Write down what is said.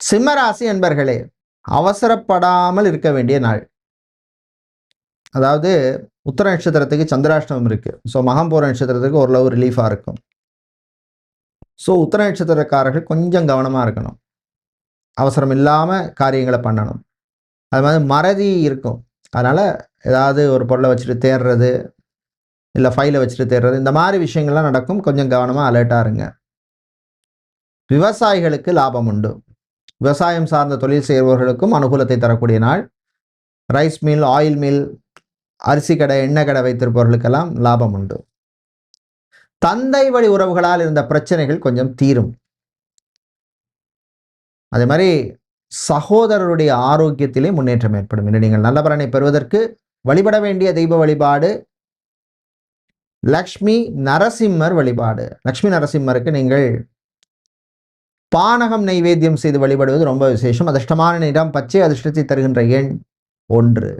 சிம்மராசி என்பர்களே, அவசரப்படாமல் இருக்க வேண்டிய நாள். அதாவது உத்தர நட்சத்திரத்துக்கு சந்திராஷ்டமம் இருக்கு. ஸோ மகம் போற நட்சத்திரத்துக்கு ஓரளவு ரிலீஃபா இருக்கும். ஸோ உத்தர நட்சத்திரக்காரர்கள் கொஞ்சம் கவனமா இருக்கணும். அவசரம் இல்லாம காரியங்களை பண்ணணும். அது மாதிரி மறதி இருக்கும். அதனால ஏதாவது ஒரு பொருளை வச்சுட்டு தேடுறது, இல்லை ஃபைலை வச்சுட்டு தேடுறது, இந்த மாதிரி விஷயங்கள்லாம் நடக்கும். கொஞ்சம் கவனமா அலர்ட்டா இருங்க. விவசாயிகளுக்கு லாபம் உண்டு. விவசாயம் சார்ந்த தொழில் செய்பவர்களுக்கும் அனுகூலத்தை தரக்கூடிய நாள். ரைஸ் மில், ஆயில் மில், அரிசி கடை, எண்ணெய் கடை வைத்திருப்பவர்களுக்கெல்லாம் லாபம் உண்டு. தந்தை வழி உறவுகளால் இருந்த பிரச்சனைகள் கொஞ்சம் தீரும். அதே மாதிரி சகோதரருடைய ஆரோக்கியத்திலே முன்னேற்றம் ஏற்படும். இன்று நீங்கள் நல்ல பலனை பெறுவதற்கு வழிபட வேண்டிய தெய்வ வழிபாடு லக்ஷ்மி நரசிம்மர் வழிபாடு. லக்ஷ்மி நரசிம்மருக்கு நீங்கள் பானகம் நைவேத்தியம் செய்து வழிபடுவது ரொம்ப விசேஷம். அதிர்ஷ்டமான நிறம் பச்சை, அதிர்ஷ்டத்தை தருகின்ற எண் 1.